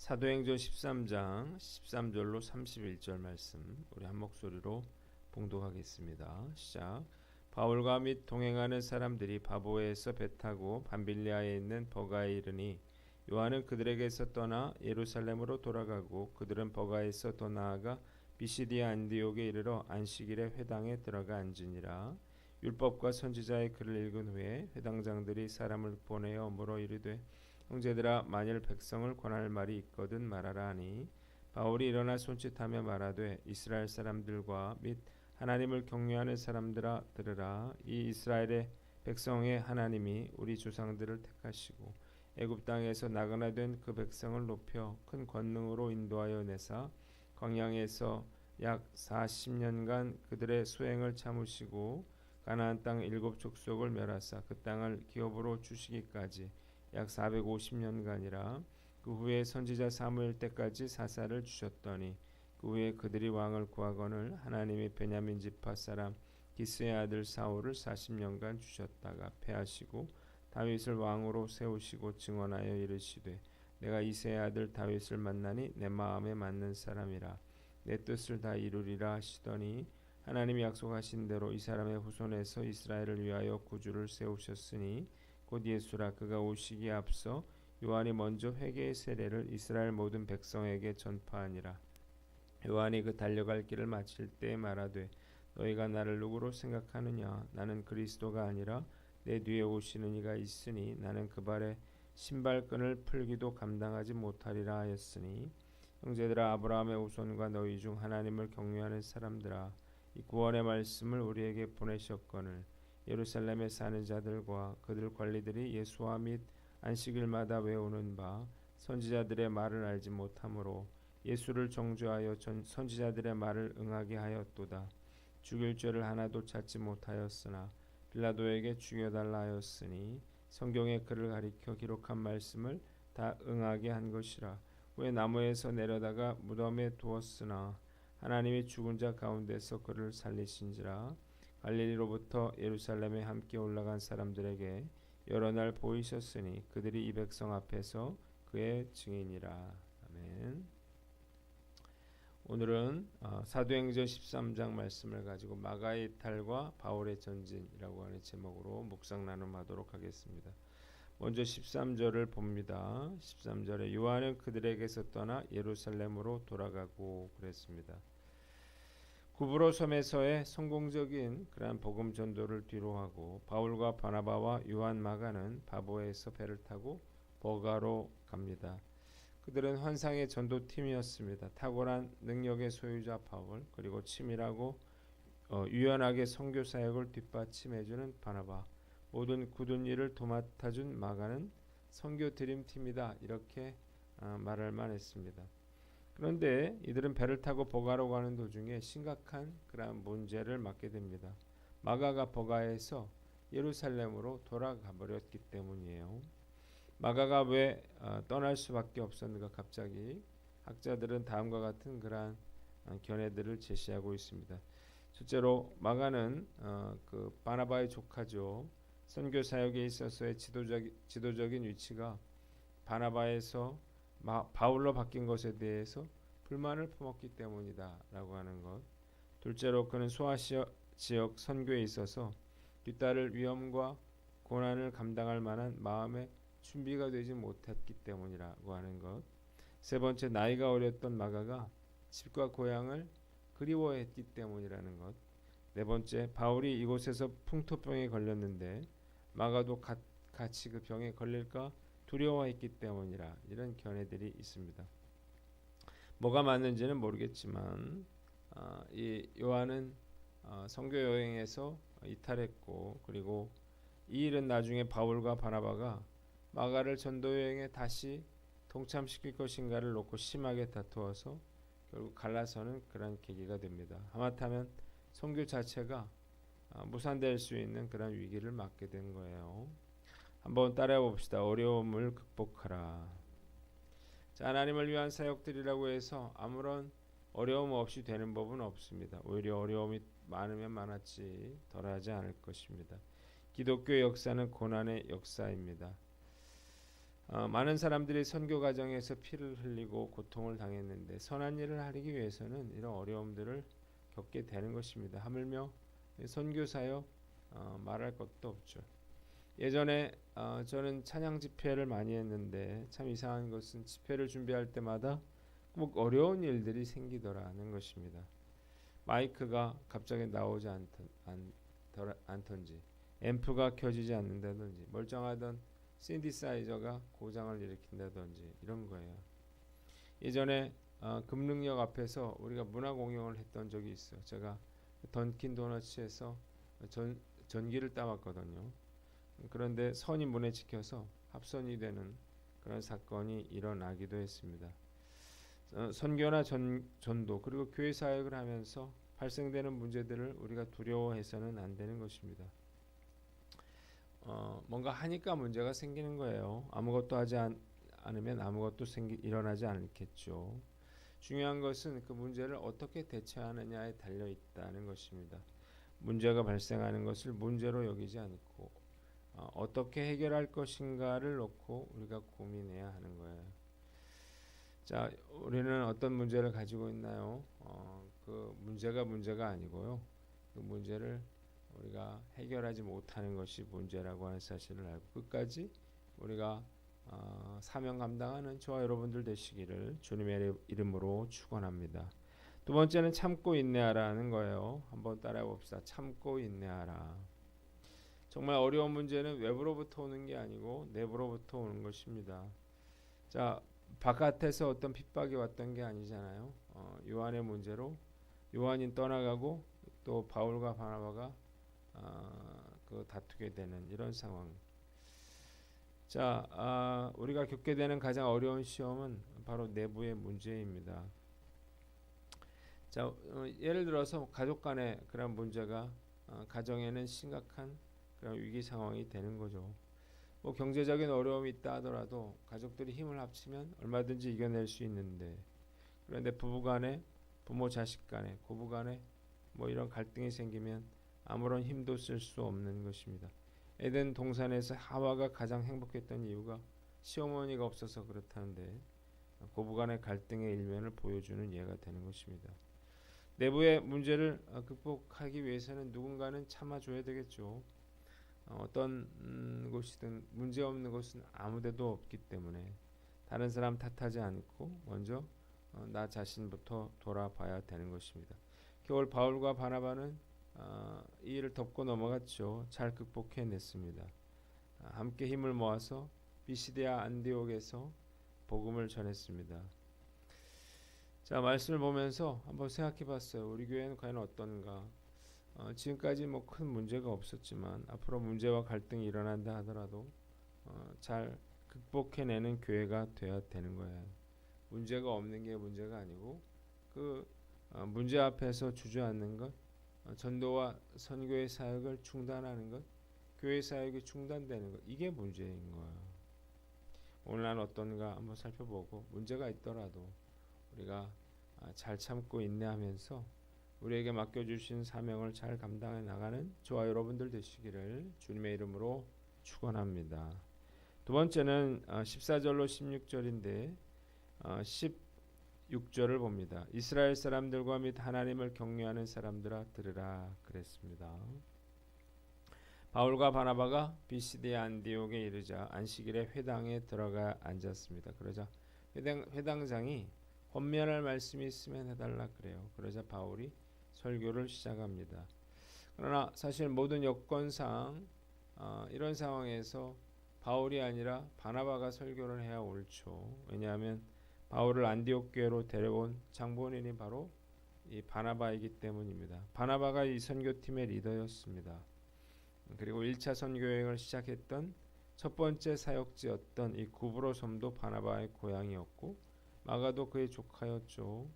사도행전 13장 13절로 31절 말씀 우리 한 목소리로 봉독하겠습니다. 시작. 바울과 및 동행하는 사람들이 바보에서 배 타고 밤빌리아에 있는 버가에 이르니 요한은 그들에게서 떠나 예루살렘으로 돌아가고 그들은 버가에서 더 나아가 비시디아 안디옥에 이르러 안식일에 회당에 들어가 앉으니라. 율법과 선지자의 글을 읽은 후에 회당장들이 사람을 보내어 물어 이르되 형제들아, 만일 백성을 권할 말이 있거든 말하라 하니 바울이 일어나 손짓하며 말하되 이스라엘 사람들과 및 하나님을 경외하는 사람들아 들으라. 이 이스라엘의 백성의 하나님이 우리 조상들을 택하시고 애굽 땅에서 나그네 된 그 백성을 높여 큰 권능으로 인도하여 내사 광야에서 약 40년간 그들의 수행을 참으시고 가나안 땅 7족속을 멸하사 그 땅을 기업으로 주시기까지 약 450년간이라. 그 후에 선지자 사무엘 때까지 사사를 주셨더니 그 후에 그들이 왕을 구하거늘 하나님이 베냐민 지파 사람 기스의 아들 사울을 40년간 주셨다가 패하시고 다윗을 왕으로 세우시고 증언하여 이르시되 내가 이새의 아들 다윗을 만나니 내 마음에 맞는 사람이라 내 뜻을 다 이루리라 하시더니 하나님이 약속하신 대로 이 사람의 후손에서 이스라엘을 위하여 구주를 세우셨으니 곧 예수라. 그가 오시기에 앞서 요한이 먼저 회개의 세례를 이스라엘 모든 백성에게 전파하니라. 요한이 그 달려갈 길을 마칠 때에 말하되 너희가 나를 누구로 생각하느냐? 나는 그리스도가 아니라 내 뒤에 오시는 이가 있으니 나는 그 발에 신발끈을 풀기도 감당하지 못하리라 하였으니 형제들아, 아브라함의 후손과 너희 중 하나님을 경외하는 사람들아, 이 구원의 말씀을 우리에게 보내셨거늘 예루살렘에 사는 자들과 그들 관리들이 예수와 및 안식일마다 외우는 바 선지자들의 말을 알지 못하므로 예수를 정죄하여 선지자들의 말을 응하게 하였도다. 죽일 죄를 하나도 찾지 못하였으나 빌라도에게 죽여달라 하였으니 성경에 그를 가리켜 기록한 말씀을 다 응하게 한 것이라. 후에 나무에서 내려다가 무덤에 두었으나 하나님이 죽은 자 가운데서 그를 살리신지라. 갈릴리로부터 예루살렘에 함께 올라간 사람들에게 여러 날 보이셨으니 그들이 이 백성 앞에서 그의 증인이라. 아멘. 오늘은 사도행전 13장 말씀을 가지고 마가의 이탈과 바울의 전진이라고 하는 제목으로 묵상 나눔하도록 하겠습니다. 먼저 13절을 봅니다. 13절에 요한은 그들에게서 떠나 예루살렘으로 돌아가고 그랬습니다. 구브로 섬에서의 성공적인 그러한 복음 전도를 뒤로하고 바울과 바나바와 요한 마가는 바보에서 배를 타고 버가로 갑니다. 그들은 환상의 전도팀이었습니다. 탁월한 능력의 소유자 바울, 그리고 치밀하고 유연하게 선교 사역을 뒷받침해주는 바나바, 모든 굳은 일을 도맡아준 마가는 선교 드림팀이다, 이렇게 말할 만했습니다. 그런데 이들은 배를 타고 버가로 가는 도중에 심각한 그러한 문제를 맞게 됩니다. 마가가 버가에서 예루살렘으로 돌아가 버렸기 때문이에요. 마가가 왜 떠날 수밖에 없었는가? 갑자기 학자들은 다음과 같은 그러한 견해들을 제시하고 있습니다. 첫째로 마가는 그 바나바의 조카죠. 선교 사역에 있어서의 지도적인 위치가 바나바에서 바울로 바뀐 것에 대해서 불만을 품었기 때문이다라고 하는 것. 둘째로 그는 소아시아 지역 선교에 있어서 뒤따를 위험과 고난을 감당할 만한 마음의 준비가 되지 못했기 때문이라고 하는 것. 세 번째, 나이가 어렸던 마가가 집과 고향을 그리워했기 때문이라는 것. 네 번째, 바울이 이곳에서 풍토병에 걸렸는데 마가도 같이 그 병에 걸릴까 두려워했기 때문이라. 이런 견해들이 있습니다. 뭐가 맞는지는 모르겠지만 이 요한은 선교 여행에서 이탈했고, 그리고 이 일은 나중에 바울과 바나바가 마가를 전도 여행에 다시 동참시킬 것인가를 놓고 심하게 다투어서 결국 갈라서는 그런 계기가 됩니다. 하마터면 선교 자체가 무산될 수 있는 그런 위기를 맞게 된 거예요. 한번 따라해 봅시다. 어려움을 극복하라. 자, 하나님을 위한 사역들이라고 해서 아무런 어려움 없이 되는 법은 없습니다. 오히려 어려움이 많으면 많았지 덜하지 않을 것입니다. 기독교의 역사는 고난의 역사입니다. 많은 사람들이 선교 과정에서 피를 흘리고 고통을 당했는데 선한 일을 하기 위해서는 이런 어려움들을 겪게 되는 것입니다. 하물며 선교 사역 말할 것도 없죠. 예전에 저는 찬양 집회를 많이 했는데 참 이상한 것은 집회를 준비할 때마다 꼭 어려운 일들이 생기더라는 것입니다. 마이크가 갑자기 나오지 않던지 앰프가 켜지지 않는다든지 멀쩡하던 신디사이저가 고장을 일으킨다든지 이런 거예요. 예전에 금능역 앞에서 우리가 문화 공연을 했던 적이 있어요. 제가 던킨 도너츠에서 전기를 따왔거든요. 그런데 선이 문에 찍혀서 합선이 되는 그런 사건이 일어나기도 했습니다. 선교나 전도 그리고 교회 사역을 하면서 발생되는 문제들을 우리가 두려워해서는 안 되는 것입니다. 뭔가 하니까 문제가 생기는 거예요. 아무것도 하지 않으면 아무것도 일어나지 않겠죠. 중요한 것은 그 문제를 어떻게 대처하느냐에 달려 있다는 것입니다. 문제가 발생하는 것을 문제로 여기지 않고 어떻게 해결할 것인가를 놓고 우리가 고민해야 하는 거예요. 자, 우리는 어떤 문제를 가지고 있나요? 그 문제가 아니고요. 그 문제를 우리가 해결하지 못하는 것이 문제라고 하는 사실을 알고 끝까지 우리가 사명 감당하는 저와 여러분들 되시기를 주님의 이름으로 축원합니다. 두 번째는 참고 인내하라는 거예요. 한번 따라해 봅시다. 참고 인내하라. 정말 어려운 문제는 외부로부터 오는 게 아니고 내부로부터 오는 것입니다. 자, 바깥에서 어떤 핍박이 왔던 게 아니잖아요. 요한의 문제로 요한이 떠나가고 또 바울과 바나바가 그 다투게 되는 이런 상황. 자, 우리가 겪게 되는 가장 어려운 시험은 바로 내부의 문제입니다. 자, 예를 들어서 가족 간의 그런 문제가 가정에는 심각한 그런 위기 상황이 되는 거죠. 뭐 경제적인 어려움이 있다 하더라도 가족들이 힘을 합치면 얼마든지 이겨낼 수 있는데 그런데 부부간에 부모 자식 간에 고부 간에 뭐 이런 갈등이 생기면 아무런 힘도 쓸 수 없는 것입니다. 에덴 동산에서 하와가 가장 행복했던 이유가 시어머니가 없어서 그렇다는데 고부간의 갈등의 일면을 보여주는 예가 되는 것입니다. 내부의 문제를 극복하기 위해서는 누군가는 참아줘야 되겠죠. 어떤 곳이든 문제없는 곳은 아무데도 없기 때문에 다른 사람 탓하지 않고 먼저 나 자신부터 돌아봐야 되는 것입니다. 겨울 바울과 바나바는 이 일을 덮고 넘어갔죠. 잘 극복해냈습니다. 함께 힘을 모아서 비시디아 안디옥에서 복음을 전했습니다. 자, 말씀을 보면서 한번 생각해봤어요. 우리 교회는 과연 어떤가? 지금까지 뭐 큰 문제가 없었지만 앞으로 문제와 갈등이 일어난다 하더라도 잘 극복해내는 교회가 되어야 되는 거예요. 문제가 없는 게 문제가 아니고 그 문제 앞에서 주저앉는 것, 전도와 선교의 사역을 중단하는 것, 교회 사역이 중단되는 것, 이게 문제인 거예요. 오늘 난 어떤가 한번 살펴보고 문제가 있더라도 우리가 잘 참고 인내하면서 우리에게 맡겨주신 사명을 잘 감당해 나가는 저와 여러분들 되시기를 주님의 이름으로 축원합니다. 두 번째는 14절로 16절인데 16절을 봅니다. 이스라엘 사람들과 및 하나님을 경외하는 사람들아 들으라 그랬습니다. 바울과 바나바가 비시디아 안디옥에 이르자 안식일에 회당에 들어가 앉았습니다. 그러자 회당장이 권면할 말씀이 있으면 해달라 그래요. 그러자 바울이 설교를 시작합니다. 그러나 사실 모든 여건상 이런 상황에서 바울이 아니라 바나바가 설교를 해야 옳죠. 왜냐하면 바울을 안디옥 교회로 데려온 장본인이 바로 이 바나바이기 때문입니다. 바나바가 이 선교팀의 리더였습니다. 그리고 1차 선교 여행을 시작했던 첫 번째 사역지였던 이 구브로 섬도 바나바의 고향이었고 마가도 그의 조카였죠.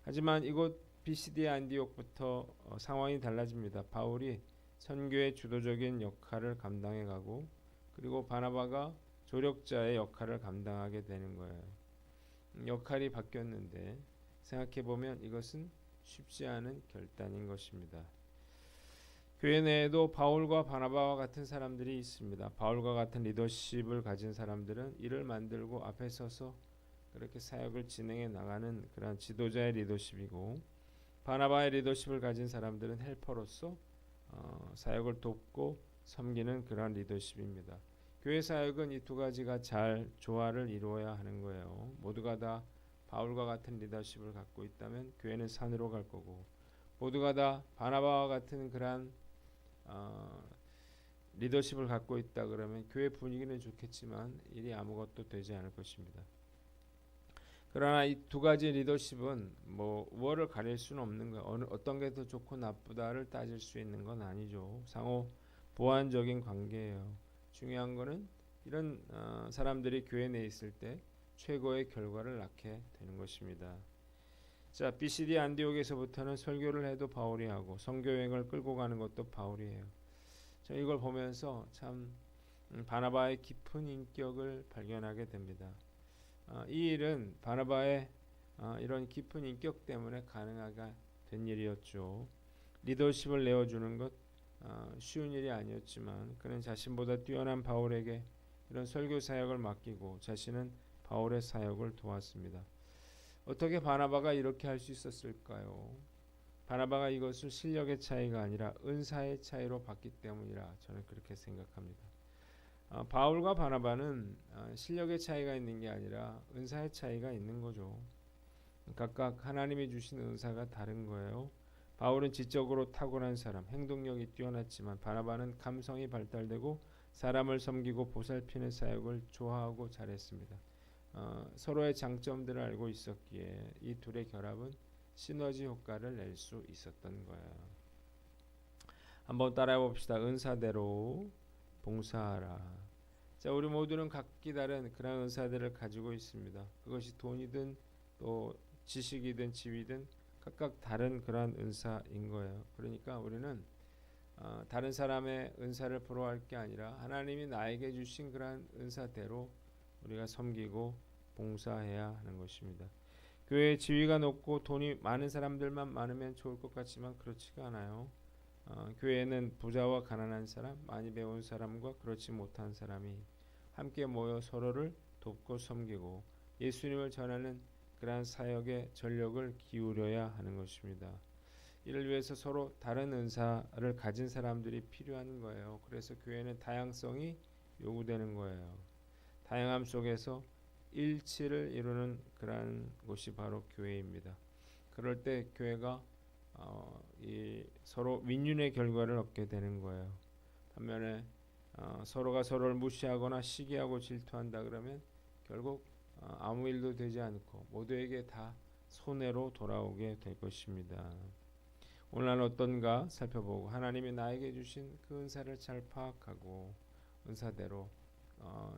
하지만 이곳 비시디아 안디옥부터 상황이 달라집니다. 바울이 선교의 주도적인 역할을 감당해가고 그리고 바나바가 조력자의 역할을 감당하게 되는 거예요. 역할이 바뀌었는데 생각해보면 이것은 쉽지 않은 결단인 것입니다. 교회 내에도 바울과 바나바와 같은 사람들이 있습니다. 바울과 같은 리더십을 가진 사람들은 일을 만들고 앞에 서서 그렇게 사역을 진행해 나가는 그런 지도자의 리더십이고, 바나바의 리더십을 가진 사람들은 헬퍼로서 사역을 돕고 섬기는 그런 리더십입니다. 교회 사역은 이 두 가지가 잘 조화를 이루어야 하는 거예요. 모두가 다 바울과 같은 리더십을 갖고 있다면 교회는 산으로 갈 거고, 모두가 다 바나바와 같은 그런 리더십을 갖고 있다 그러면 교회 분위기는 좋겠지만 일이 아무것도 되지 않을 것입니다. 그러나 이 두 가지 리더십은 뭐 우월을 가릴 수는 없는 거예요. 어떤 게 더 좋고 나쁘다를 따질 수 있는 건 아니죠. 상호 보완적인 관계예요. 중요한 거는 이런 사람들이 교회 내에 있을 때 최고의 결과를 낳게 되는 것입니다. 자, BCD 안디옥에서부터는 설교를 해도 바울이 하고 선교 여행을 끌고 가는 것도 바울이 해요. 자, 이걸 보면서 참 바나바의 깊은 인격을 발견하게 됩니다. 이 일은 바나바의 이런 깊은 인격 때문에 가능하게 된 일이었죠. 리더십을 내어주는 것 쉬운 일이 아니었지만 그는 자신보다 뛰어난 바울에게 이런 설교 사역을 맡기고 자신은 바울의 사역을 도왔습니다. 어떻게 바나바가 이렇게 할 수 있었을까요? 바나바가 이것을 실력의 차이가 아니라 은사의 차이로 봤기 때문이라 저는 그렇게 생각합니다. 바울과 바나바는 실력의 차이가 있는 게 아니라 은사의 차이가 있는 거죠. 각각 하나님이 주신 은사가 다른 거예요. 바울은 지적으로 탁월한 사람, 행동력이 뛰어났지만 바나바는 감성이 발달되고 사람을 섬기고 보살피는 사역을 좋아하고 잘했습니다. 서로의 장점들을 알고 있었기에 이 둘의 결합은 시너지 효과를 낼 수 있었던 거예요. 한번 따라해 봅시다. 은사대로 봉사하라. 자, 우리 모두는 각기 다른 그런 은사들을 가지고 있습니다. 그것이 돈이든 또 지식이든 지위든 각각 다른 그런 은사인 거예요. 그러니까 우리는 다른 사람의 은사를 부러워할 게 아니라 하나님이 나에게 주신 그런 은사대로 우리가 섬기고 봉사해야 하는 것입니다. 교회의 지위가 높고 돈이 많은 사람들만 많으면 좋을 것 같지만 그렇지가 않아요. 교회에는 부자와 가난한 사람, 많이 배운 사람과 그렇지 못한 사람이 함께 모여 서로를 돕고 섬기고 예수님을 전하는 그러한 사역에 전력을 기울여야 하는 것입니다. 이를 위해서 서로 다른 은사를 가진 사람들이 필요한 거예요. 그래서 교회는 다양성이 요구되는 거예요. 다양함 속에서 일치를 이루는 그러한 곳이 바로 교회입니다. 그럴 때 교회가 서로 윈윈의 결과를 얻게 되는 거예요. 반면에 서로가 서로를 무시하거나 시기하고 질투한다 그러면 결국 아무 일도 되지 않고 모두에게 다 손해로 돌아오게 될 것입니다. 오늘 난 어떤가 살펴보고 하나님이 나에게 주신 그 은사를 잘 파악하고 은사대로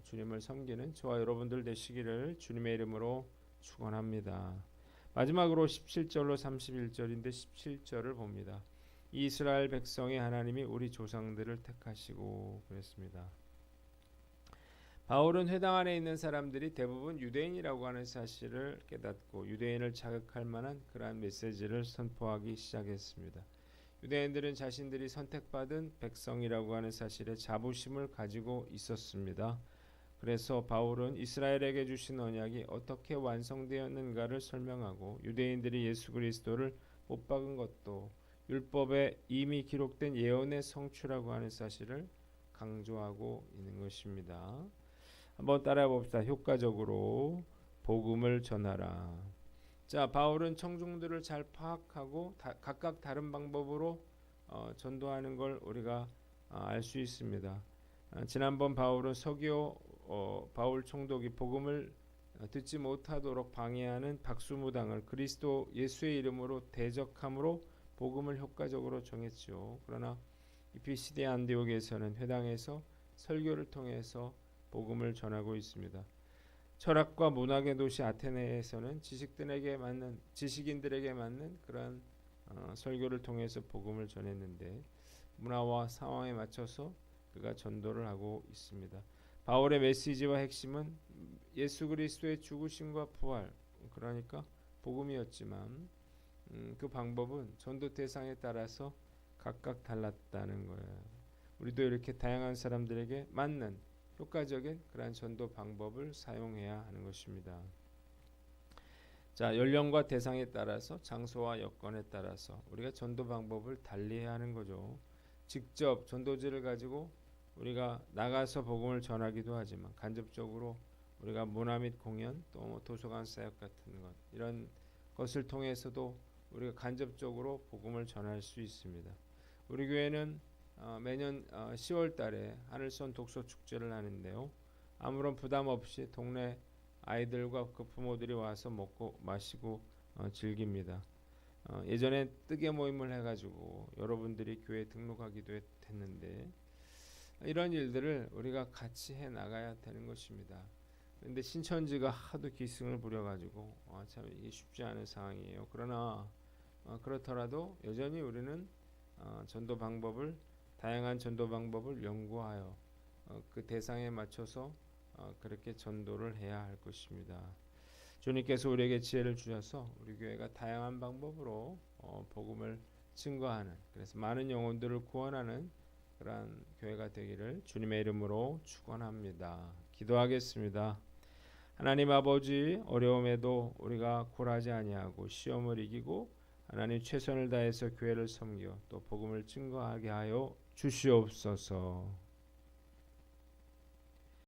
주님을 섬기는 저와 여러분들 되시기를 주님의 이름으로 축원합니다. 마지막으로 17절로 31절인데 17절을 봅니다. 이스라엘 백성의 하나님이 우리 조상들을 택하시고 그랬습니다. 바울은 회당 안에 있는 사람들이 대부분 유대인이라고 하는 사실을 깨닫고 유대인을 자극할 만한 그러한 메시지를 선포하기 시작했습니다. 유대인들은 자신들이 선택받은 백성이라고 하는 사실에 자부심을 가지고 있었습니다. 그래서 바울은 이스라엘에게 주신 언약이 어떻게 완성되었는가를 설명하고 유대인들이 예수 그리스도를 못 박은 것도 율법에 이미 기록된 예언의 성취라고 하는 사실을 강조하고 있는 것입니다. 한번 따라해 봅시다. 효과적으로 복음을 전하라. 자, 바울은 청중들을 잘 파악하고 각각 다른 방법으로 전도하는 걸 우리가 알 수 있습니다. 지난번 바울은 서기오 바울 총독이 복음을 듣지 못하도록 방해하는 박수무당을 그리스도 예수의 이름으로 대적함으로 복음을 효과적으로 정했죠. 그러나 이 BCD 안디옥에서는 회당에서 설교를 통해서 복음을 전하고 있습니다. 철학과 문학의 도시 아테네에서는 지식인들에게 맞는 그런 설교를 통해서 복음을 전했는데 문화와 상황에 맞춰서 그가 전도를 하고 있습니다. 바울의 메시지와 핵심은 예수 그리스도의 죽으심과 부활, 그러니까 복음이었지만 그 방법은 전도 대상에 따라서 각각 달랐다는 거예요. 우리도 이렇게 다양한 사람들에게 맞는 효과적인 그러한 전도 방법을 사용해야 하는 것입니다. 자, 연령과 대상에 따라서 장소와 여건에 따라서 우리가 전도 방법을 달리해야 하는 거죠. 직접 전도지를 가지고 우리가 나가서 복음을 전하기도 하지만 간접적으로 우리가 문화 및 공연 또 도서관 사역 같은 것 이런 것을 통해서도 우리가 간접적으로 복음을 전할 수 있습니다. 우리 교회는 매년 10월 달에 하늘선 독서 축제를 하는데요. 아무런 부담 없이 동네 아이들과 그 부모들이 와서 먹고 마시고 즐깁니다. 예전에 뜨개 모임을 해가지고 여러분들이 교회에 등록하기도 했는데 이런 일들을 우리가 같이 해 나가야 되는 것입니다. 그런데 신천지가 하도 기승을 부려가지고 참 이게 쉽지 않은 상황이에요. 그러나 그렇더라도 여전히 우리는 전도 방법을 다양한 전도 방법을 연구하여 그 대상에 맞춰서 그렇게 전도를 해야 할 것입니다. 주님께서 우리에게 지혜를 주셔서 우리 교회가 다양한 방법으로 복음을 증거하는 그래서 많은 영혼들을 구원하는 그러한 교회가 되기를 주님의 이름으로 축원합니다. 기도하겠습니다. 하나님 아버지 어려움에도 우리가 굴하지 아니하고 시험을 이기고 하나님 최선을 다해서 교회를 섬겨 또 복음을 증거하게 하여 주시옵소서.